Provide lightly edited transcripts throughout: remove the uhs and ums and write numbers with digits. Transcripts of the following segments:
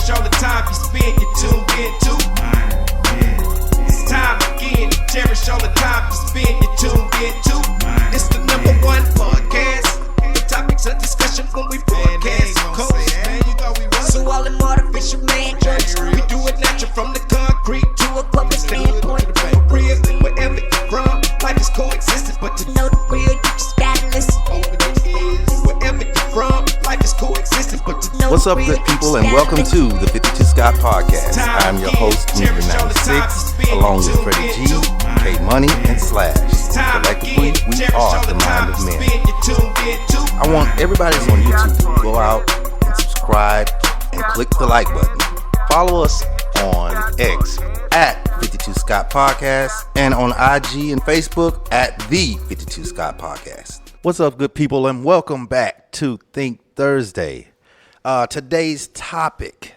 cherish all the time you spend, you tuned in to mine. It's time again to cherish all the time you spend, you tuned in to mine. It's the number one podcast. The topics of discussion when we broadcast. So all them artificial man jokes, we do it natural from the concrete to a public standpoint. Real, wherever you're from, life is coexisting, but to know the real, you just gotta listen. Wherever you're from, life is coexisting, but to know. What's up, good people, and welcome to the 52 Scott Podcast. I'm your host, Mr. 96, along with Freddie G, K Money, and Slash. Collectively, we are the Mind of Men. I want everybody that's on YouTube to go out and subscribe and click the like button. Follow us on X at 52 Scott Podcast and on IG and Facebook at the 52 Scott Podcast. What's up, good people, and welcome back to Think Thursday. Today's topic,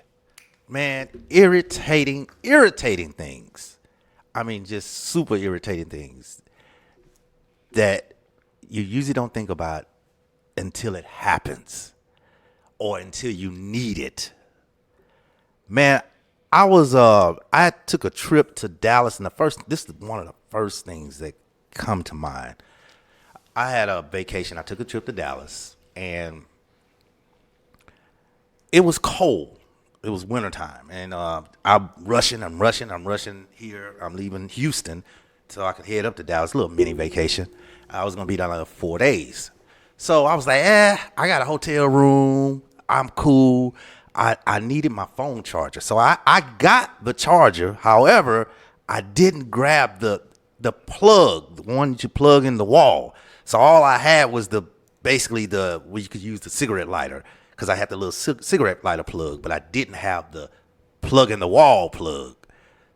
man, irritating things. I mean, just super irritating things that you usually don't think about until it happens or until you need it. Man, I took a trip to Dallas, and this is one of the first things that come to mind. I had a vacation. I took a trip to Dallas, and it was cold. It was wintertime, and I'm rushing here. I'm leaving Houston so I could head up to Dallas, a little mini vacation. I was going to be down there 4 days. So I was like, I got a hotel room. I'm cool. I needed my phone charger. So I got the charger. However, I didn't grab the plug, the one that you plug in the wall. So all I had was basically where you could use the cigarette lighter, because I had the little cigarette lighter plug, but I didn't have the plug in the wall plug.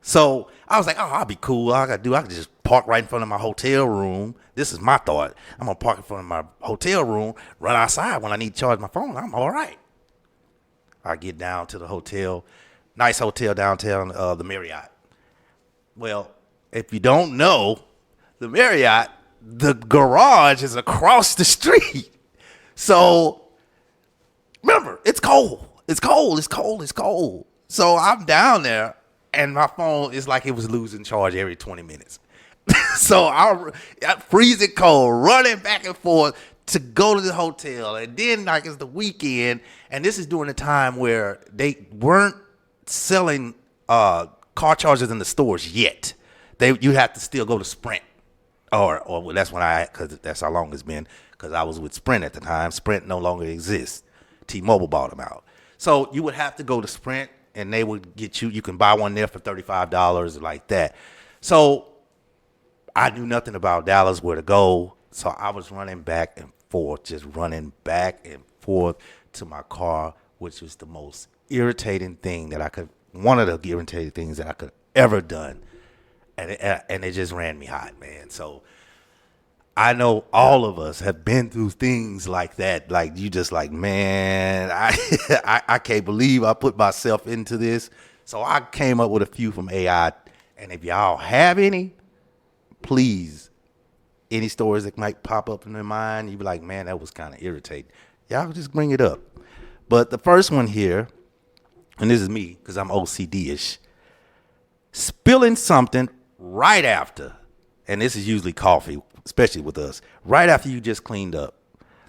So I was like, I'll be cool. All I got to do, I can just park right in front of my hotel room. This is my thought. I'm going to park in front of my hotel room, run outside when I need to charge my phone. I'm all right. I get down to the hotel, nice hotel downtown, the Marriott. Well, if you don't know, the Marriott, the garage is across the street. So remember, it's cold. It's cold. So I'm down there, and my phone is like it was losing charge every 20 minutes. So I freezing cold, running back and forth to go to the hotel. And then, like, it's the weekend, and this is during the time where they weren't selling car chargers in the stores yet. You have to still go to Sprint. Or that's when because that's how long it's been, because I was with Sprint at the time. Sprint no longer exists. T-Mobile bought them out. So you would have to go to Sprint, and they would get you can buy one there for $35 like that. So I knew nothing about Dallas, where to go. So I was running back and forth, to my car, which was the most irritating thing one of the irritating things that I could ever done. And it just ran me hot, man. So I know all of us have been through things like that. Like, you just like, man, I can't believe I put myself into this. So I came up with a few from AI. And if y'all have any, please, any stories that might pop up in their mind, you be like, man, that was kind of irritating. Y'all just bring it up. But the first one here, and this is me because I'm OCD-ish, spilling something right after, and this is usually coffee, especially with us, right after you just cleaned up.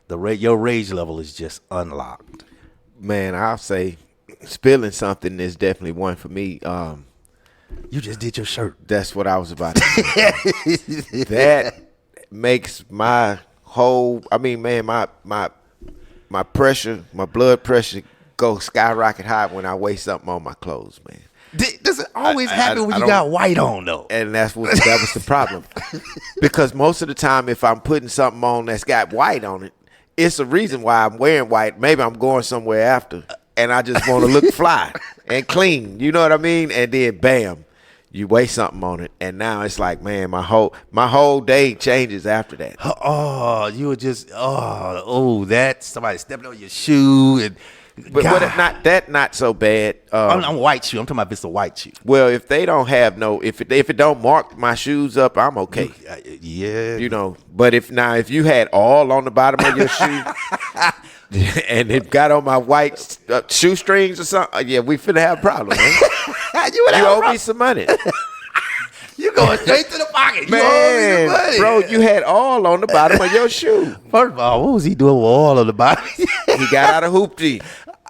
Your rage level is just unlocked. Man, I'll say spilling something is definitely one for me. You just did your shirt. That's what I was about to say. That makes my whole, my pressure, my blood pressure go skyrocket high when I waste something on my clothes, man. Does it always happen when you got white on, though? And that was the problem. Because most of the time, if I'm putting something on that's got white on it, it's a reason why I'm wearing white. Maybe I'm going somewhere after, and I just want to look fly and clean. You know what I mean? And then, bam, you waste something on it, and now it's like, man, my whole day changes after that. Oh, you were just that somebody stepping on your shoe and. But not so bad. I'm white shoe. I'm talking about if it's a white shoe. Well, if they don't have if it don't mark my shoes up, I'm okay. Yeah. You know, but if you had all on the bottom of your shoe, and it got on my white shoestrings or something, yeah, we finna have a problem, man. you owe me some money. You going straight to the pocket. Man, you owe me the money. bro, you had all on the bottom of your shoe. First of all, what was he doing with all of the body? He got out of hoopty.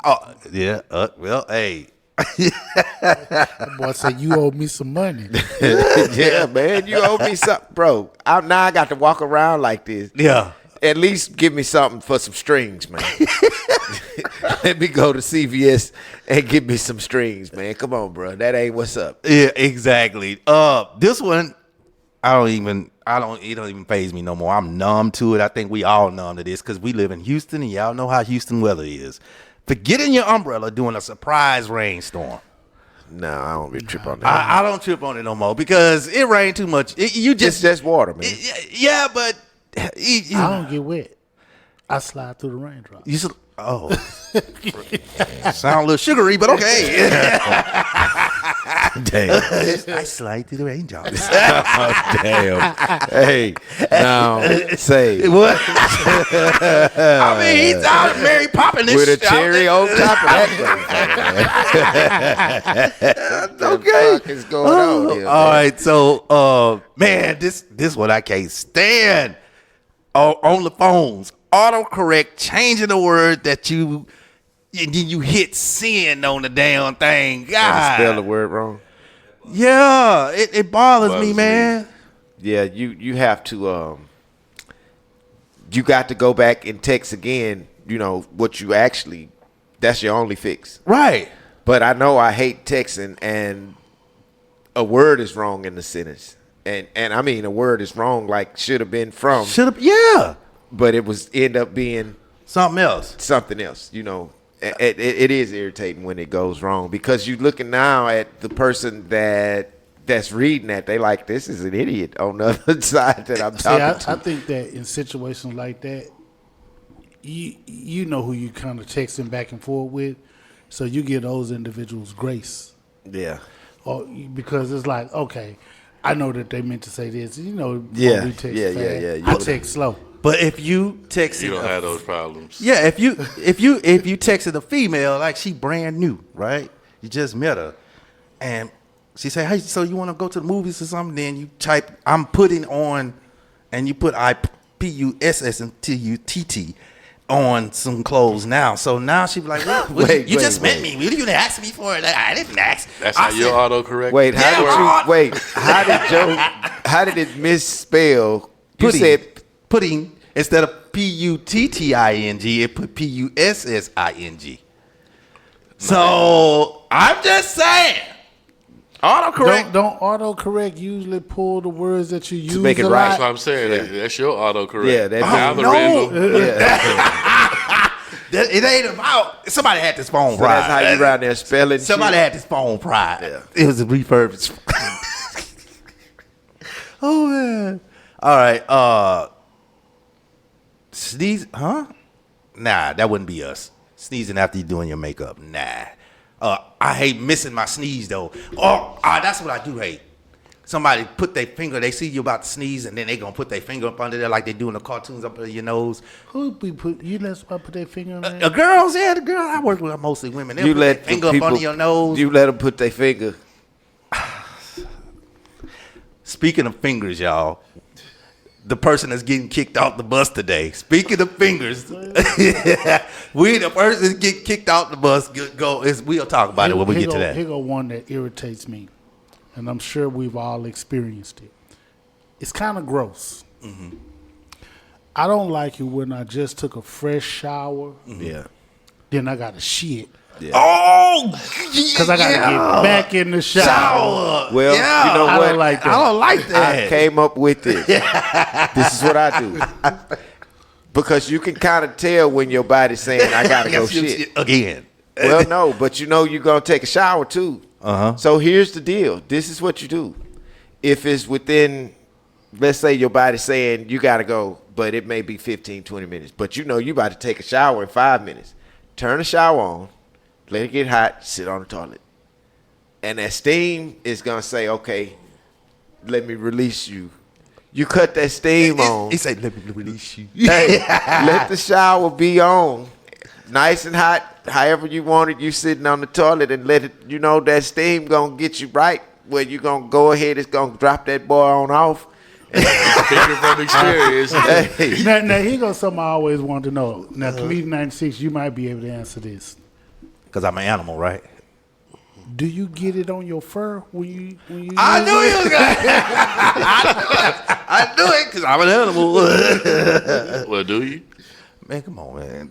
Oh, yeah. Well, hey. That boy said, you owe me some money. Yeah, man, you owe me something, bro. Now I got to walk around like this. Yeah. At least give me something for some strings, man. Let me go to CVS and give me some strings, man. Come on, bro. That ain't what's up. Yeah, exactly. This one, it don't even faze me no more. I'm numb to it. I think we all numb to this because we live in Houston and y'all know how Houston weather is. Forgetting your umbrella during a surprise rainstorm. No, I don't really trip on that. I don't trip on it no more because it rained too much. It's just water, man. Yeah, but I don't get wet. I slide through the raindrops. you should. Oh, sound a little sugary, but okay. Damn. I slide through the raindrops. Oh, damn. Hey, now say What? I mean, he's out of Mary Poppins with a cherry on top of that. Okay, what is going on here? All right, so man, this what I can't stand. On the phones, autocorrect changing the word that and then you hit send on the damn thing. God, Spell the word wrong. yeah, it bothers me, man. Yeah, you have to. You got to go back and text again. You know what you actually. That's your only fix. Right. But I know I hate texting, and a word is wrong in the sentence. And I mean, a word is wrong, like should have been from. Should have, yeah. But it was end up being Something else. something else. You know, it is irritating when it goes wrong because you're looking now at the person that's reading that. They like, this is an idiot on the other side that I'm talking to. I think that in situations like that, you know who you kind of texting back and forth with, so you give those individuals grace. Yeah. Or because it's like, okay, I know that they meant to say this. You know, Yeah, we text yeah, fast. yeah, yeah. I text slow. But if you text You don't have those problems. yeah, if you texted a female like she brand new, right? You just met her, and she say, "Hey, so you want to go to the movies or something?" Then you type, "I'm putting on," and you put IPUSS and TUTT on some clothes now. So now she be like, Wait, you just met wait. me. You didn't ask me for it. I didn't ask. That's I how your said- autocorrect. Wait, Yeah, how did it misspell? You Pudding. said Pudding instead of PUTTING, it put PUSSING. So I'm just saying, autocorrect. Don't autocorrect usually pull the words that you use make it a right. That's lot? what I'm saying. That's your autocorrect. Yeah, that's algorithm. It ain't about. Somebody had this phone So pride. that's how you around there spelling Somebody shit? had this phone pride. Yeah. It was a refurbished. Oh man. All right. Sneeze, huh? Nah, that wouldn't be us. Sneezing after you doing your makeup. Nah. I hate missing my sneeze though. That's what I do hate. Somebody put their finger, they see you about to sneeze, and then they gonna put their finger up under there like they do in the cartoons up under your nose. Who be put? You let somebody put their finger on there? Girls, yeah, the girl I work with are mostly women. They You put their let finger up under your nose. You let them put their finger. Speaking of fingers, y'all, the person that's getting kicked off the bus today. Speaking of fingers, we the person that get kicked off the bus. We'll talk about it when we get to that. Here go one that irritates me, and I'm sure we've all experienced it. It's kind of gross. Mm-hmm. I don't like it when I just took a fresh shower, Yeah. then I got to shit. Oh, Because I got to get back in the shower. Well, Yeah. you know I what? don't like that. I don't like that. I came up with this. This is what I do. Because you can kind of tell when your body's saying, I got to go shit. again. Well, no, but you know you're going to take a shower too. Uh-huh. So here's the deal. This is what you do. If it's within, let's say your body's saying you got to go, but it may be 15, 20 minutes. But you know you about to take a shower in 5 minutes. Turn the shower on. Let it get hot. Sit on the toilet. And that steam is going to say, okay, let me release you. You cut that steam on. He said, "Let me release you." Hey, let the shower be on. nice and hot, however you want it. You sitting on the toilet and let it, you know, that steam gonna get you right where you gonna go ahead. It's gonna drop that boy on off. Speaking from experience. Hey, Now here goes something I always wanted to know. Now, Comedian 96, you might be able to answer this. Because I'm an animal, right? Do you get it on your fur when you I use knew it? you was gonna. I knew it because I'm an animal. Well, do you? Man, come on, man.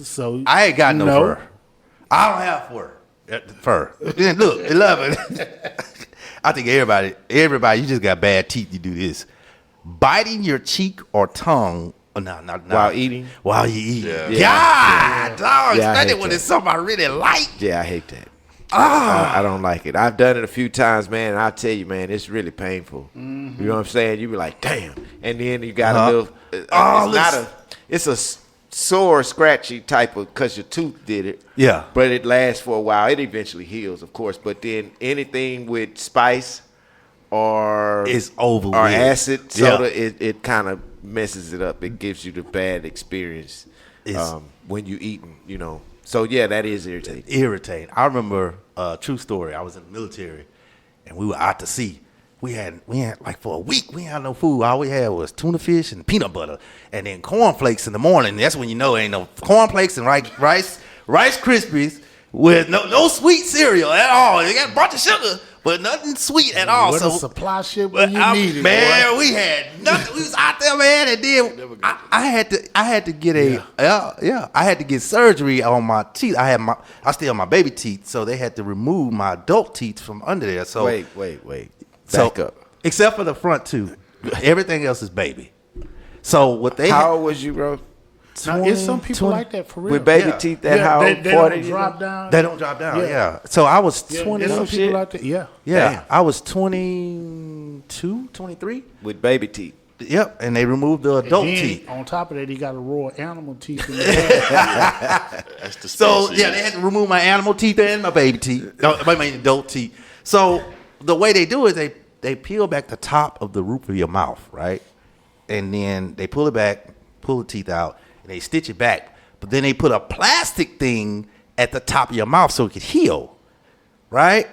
So I ain't got no fur. I don't have fur. Then look, 11. I think everybody, you just got bad teeth. You do this, biting your cheek or tongue. Oh, no. while eating. While you eat. Yeah. God, dog, Yeah, I especially hate when that. it's something I really like. Yeah, I hate that. I don't like it. I've done it a few times, man. And I'll tell you, man, it's really painful. You know what I'm saying? You be like, damn, and then you got a little. It's a sore, scratchy type of because your tooth did it. Yeah. But it lasts for a while. It eventually heals, of course. But then anything with spice or It's over or with. acid soda, Yeah. it kind of messes it up. It gives you the bad experience It's- when you eating. You know. So yeah, that is irritating. Irritating. I remember a true story. I was in the military, and we were out to sea. We had like for a week we had no food. All we had was tuna fish and peanut butter, and then cornflakes in the morning. That's when you know ain't no cornflakes and rice Krispies with no sweet cereal at all. They got a bunch of sugar, but nothing sweet at all. What So a supply ship but when you need it, man, boy. we had nothing. We was out there, man, and then I had to get I had to get surgery on my teeth. I still have my baby teeth, so they had to remove my adult teeth from under there. So Wait. so, Back up. except for the front two, everything else is baby. So what they How old was you, bro? Now, it's some people like that for real. With baby Yeah. teeth that Yeah, how they 40? don't drop down. they don't drop down. Yeah. Yeah. So I was Yeah, 20. there's some shit. people like that. Yeah. Yeah, Damn. I was 22, 23. With baby teeth. Yep, and they removed the adult And then, teeth. on top of that, he got a raw animal teeth in there. That's the So species. yeah, they had to remove my animal teeth and my baby teeth, my adult teeth. So the way they do it, they peel back the top of the roof of your mouth, right, and then they pull it back, pull the teeth out, and they stitch it back. But then they put a plastic thing at the top of your mouth so it could heal, right?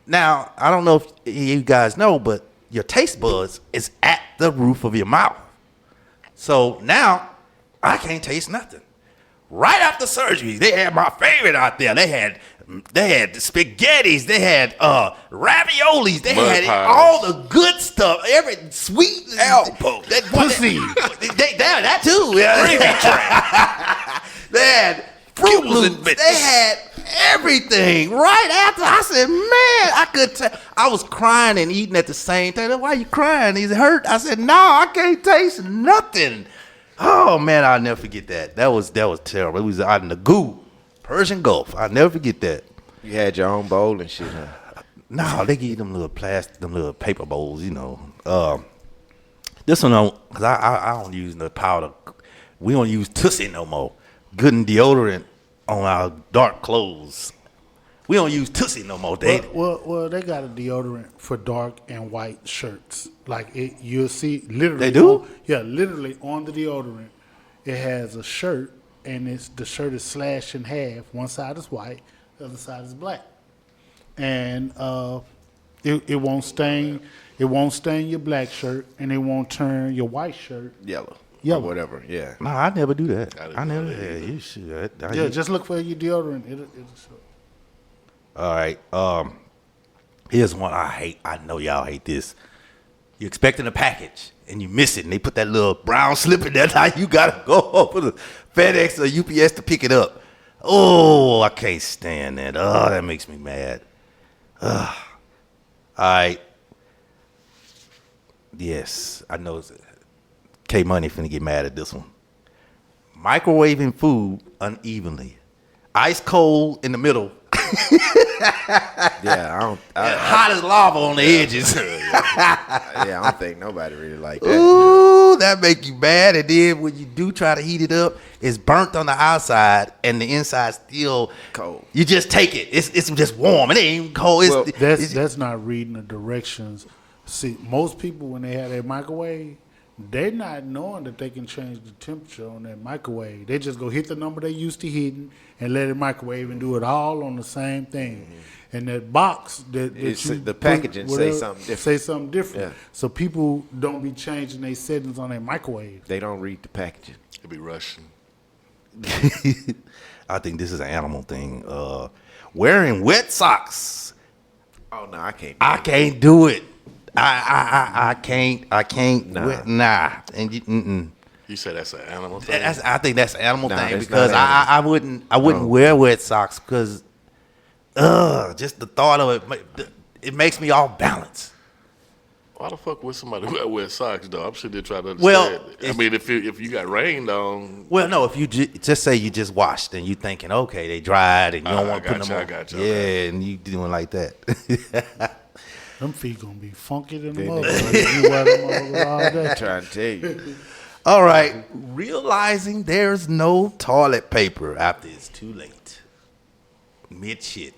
Now I don't know if you guys know, but your taste buds is at the roof of your mouth. So now I can't taste nothing. Right after surgery, they had my favorite out there. They had the spaghettis, they had raviolis, they Mud had pies. all the good stuff, every sweet Elbow. pussy. That too. Yeah. They had Fruit Loops. They had everything. Right after, I said, man, I could tell. I was crying and eating at the same time. Why you crying? Is it hurt? I said, no, I can't taste nothing. Oh man, I'll never forget that. That was terrible. It was out in the goo, Persian Gulf. I'll never forget that. You had your own bowl and shit, huh? No, they give you them little plastic, them little paper bowls, you know. This one don't, cause I don't use the powder. We don't use Tussie no more. Good and deodorant on our dark clothes. We don't use Tussie no more. Well, they got a deodorant for dark and white shirts. Like you'll see literally. They do? Literally on the deodorant, it has a shirt, and the shirt is slashed in half. One side is white, the other side is black, and it won't stain. It won't stain your black shirt, and it won't turn your white shirt. Yellow. Yellow. Or whatever, yeah. No, I never do that. I didn't I never. know that Yeah, you should. Yeah, just look for your deodorant. It'll show. All right. Here's one I hate. I know y'all hate this. You're expecting a package and you miss it, and they put that little brown slip in there. Now you gotta go over the FedEx or UPS to pick it up. Oh, I can't stand that. Oh, that makes me mad. All right. Yes, I know. K Money finna get mad at this one. Microwaving food unevenly, ice cold in the middle. Yeah, And hot as lava on the edges. I don't think nobody really like that. Ooh, that make you mad. And then when you do try to heat it up, it's burnt on the outside and the inside still Cold. You just take it. It's just warm. It ain't even cold. It's, Well, That's not reading the directions. See, most people when they have their microwave, they're not knowing that they can change the temperature on that microwave. They just go hit the number they used to hitting and let it microwave and do it all on the same thing. And that box that The packaging say something different. Say something different. Yeah. So people don't be changing their settings on their microwave. They don't read the packaging. It'd be Russian. I think this is an animal thing. Wearing wet socks. Oh no, I can't. I can't do it. I can't. Nah. Nah. And you, You said that's an animal thing? I think that's an animal Nah, thing it's because not animal. I wouldn't wear wet socks because, just the thought of it makes me off balance. Why the fuck would somebody wear socks, though? I'm sure they try to understand. Well, I mean, if you got rained on. Well, no, if you just say you just washed and you thinking, okay, they dried and you don't want to put them on. I got you. Yeah, Okay. and you doing like that. Them feet gonna be funky than the motherfucker. You wear them over all day. I'm trying to tell you. All right, realizing there's no toilet paper after it's too late. Mid shit.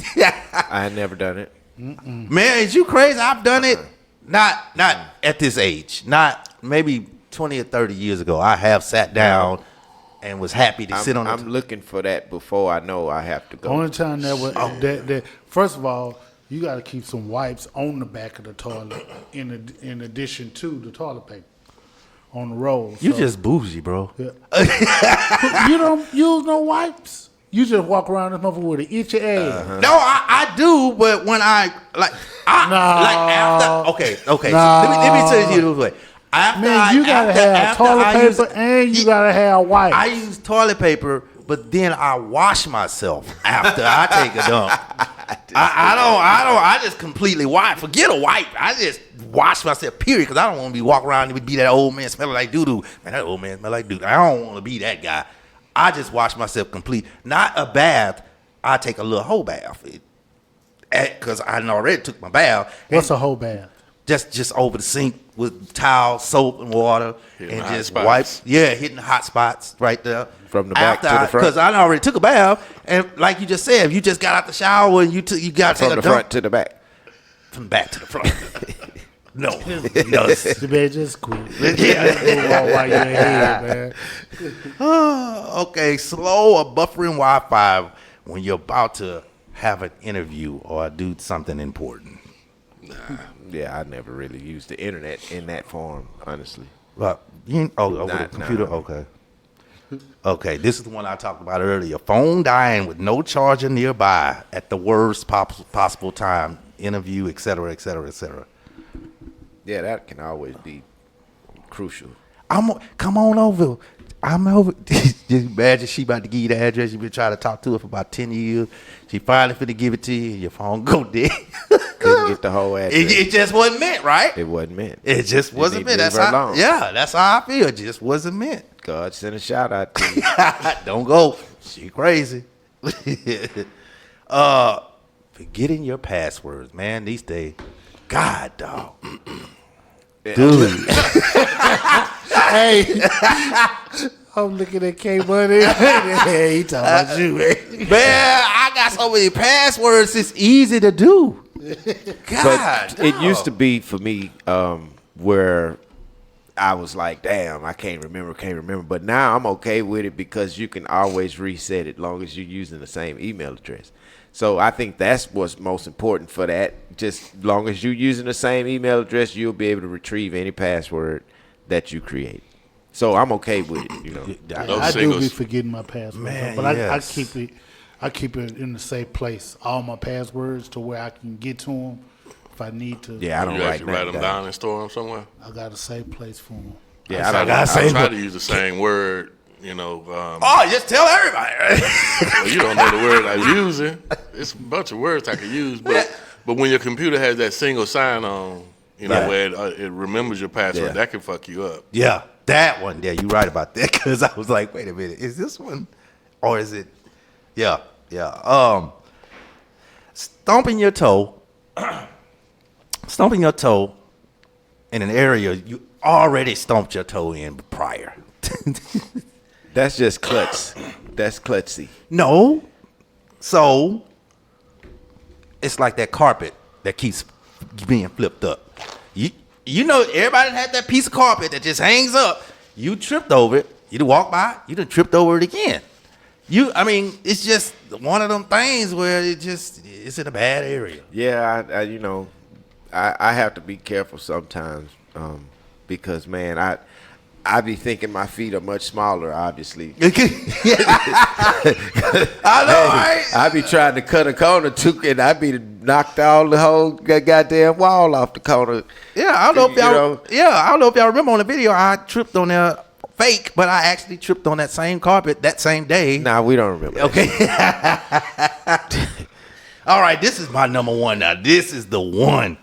I had never done it. Man, is you crazy? I've done it. Not at this age. Not maybe 20 or 30 years ago. I have sat down and was happy to sit on I'm looking for that before I know I have to go. Only time that first of all, you got to keep some wipes on the back of the toilet in addition to the toilet paper on the roll. You So, just bougie, bro. yeah. You don't use no wipes. You just walk around this motherfucker with an itchy ass. No, I do, but when okay. Nah. So let me tell you this way. Man, you gotta have toilet paper and you gotta have wipes. I use toilet paper, but then I wash myself after I take a dump. I just completely wipe. Forget a wipe. I just wash myself, period, because I don't want to be walking around and be that old man smelling like doo-doo. Man, that old man smell like doo-doo. I don't want to be that guy. I just wash myself complete. Not a bath. I take a little whole bath. Because I already took my bath. What's a whole bath? Just over the sink with towel, soap, and water, Hitting and the just hot wipe. spots. Yeah, hitting the hot spots right there. From the back to the front? Because I already took a bath, and like you just said, if you just got out the shower and you got to From take the a dump, front to the back. from back to the front. no. The bed just quit. Yeah. While you're ahead, man. Okay, slow or buffering Wi-Fi when you're about to have an interview or do something important. Yeah, I never really used the internet in that form, honestly. But over the computer. Nah. Okay, this is the one I talked about earlier. Phone dying with no charger nearby at the worst possible time. Interview, et cetera, et cetera, et cetera. Yeah, that can always be crucial. Come on over. I'm over. Just imagine she about to give you the address. You've been trying to talk to her for about 10 years. She finally finna give it to you, and your phone go dead. Couldn't get the whole address. It just wasn't meant, right? It wasn't meant. It just wasn't meant. That's how. Yeah, that's how I feel. It just wasn't meant. God sent a shout out to you. Don't go. She crazy. Forgetting your passwords, man. These days, God, dog. Dude. Hey, I'm looking at K Money. Hey, he talking about you, man. Man, I got so many passwords. It's easy to do. God, But it used to be for me where I was like, damn, I can't remember. But now I'm okay with it because you can always reset it long as you're using the same email address. So I think that's what's most important for that. Just long as you're using the same email address, you'll be able to retrieve any password that you create. So I'm okay with it, you know. I do be forgetting my passwords, Man, but yes. I keep it in the safe place. All my passwords to where I can get to them if I need to. Yeah, I don't You write actually write them nothing down and store them somewhere? I got a safe place for them. Yeah, I I say, try to use the same word, you know. oh, just tell everybody. Well, you don't know the word I'm using. It's a bunch of words I could use, but when your computer has that single sign on, you know, Yeah. where it remembers your password, Yeah. that can fuck you up. Yeah, that one. Yeah, you're right about that. Because I was like, wait a minute, is this one, or is it? Yeah. Stomping your toe in an area you already stomped your toe in prior. That's just klutz. That's klutzy. No. So it's like that carpet that keeps being flipped up. You know, everybody had that piece of carpet that just hangs up. You tripped over it. You done walk by. You done tripped over it again. I mean, it's just one of them things where it's in a bad area. Yeah, I have to be careful sometimes because, man, I be thinking my feet are much smaller, obviously. I know, right? I be trying to cut a corner too, and I be knocked all the whole goddamn wall off the corner. Yeah, I don't know if y'all. You know? Yeah, I don't know if y'all remember on the video. I tripped on there fake, but I actually tripped on that same carpet that same day. Nah, we don't remember. Okay. All right, this is my number one now. This is the one.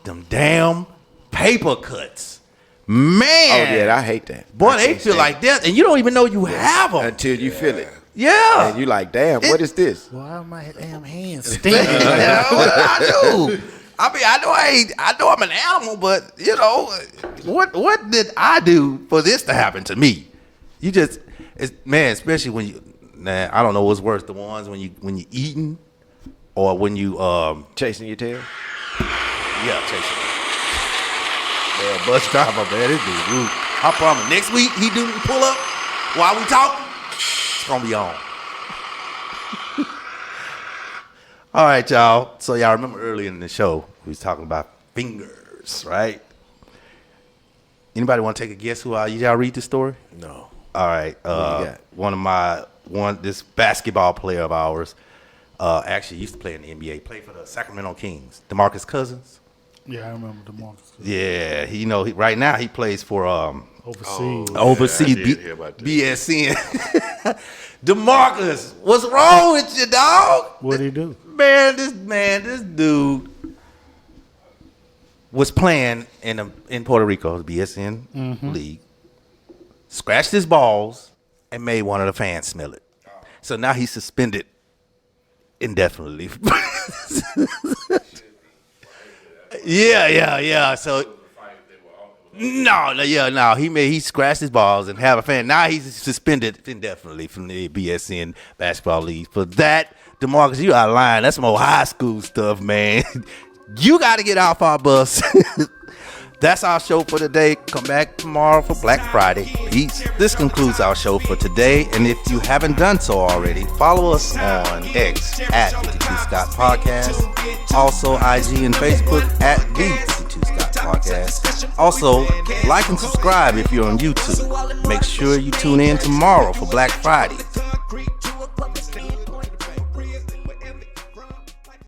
Them damn paper cuts. Man. Oh, yeah, I hate that. Boy, they feel like that, and you don't even know you have them. Until you feel it. Yeah. And you like, damn, what is this? Why my damn hands stinking? I do. I mean, I know I'm an animal, but you know, what did I do for this to happen to me? Man, especially when you, I don't know what's worse, the ones when you eating, or when you Chasing your tail? yeah, chasing. Yeah, bus driver, man, this dude rude. I promise. Next week he do pull up while we talking. It's gonna be on. All right, y'all. So y'all remember earlier in the show we was talking about fingers, right? Anybody want to take a guess who y'all read the story? No. All right. This basketball player of ours actually used to play in the NBA. Played for the Sacramento Kings. DeMarcus Cousins. Yeah, I remember the Marcus. Yeah, right now he plays for Overseas. overseas I did hear about that. BSN. DeMarcus, what's wrong with you, dog? What'd he do? This dude was playing in Puerto Rico, the BSN league. Scratched his balls and made one of the fans smell it. So now he's suspended indefinitely. Yeah. So no. He scratched his balls and have a fan. Now he's suspended indefinitely from the BSN basketball league. For that, DeMarcus, you out of line. That's some old high school stuff, man. You got to get off our bus. That's our show for today. Come back tomorrow for Black Friday. Peace. This concludes our show for today. And if you haven't done so already, follow us on X at 52 Scott Podcast. Also, IG and Facebook at the 52 Scott Podcast. Also, like and subscribe if you're on YouTube. Make sure you tune in tomorrow for Black Friday.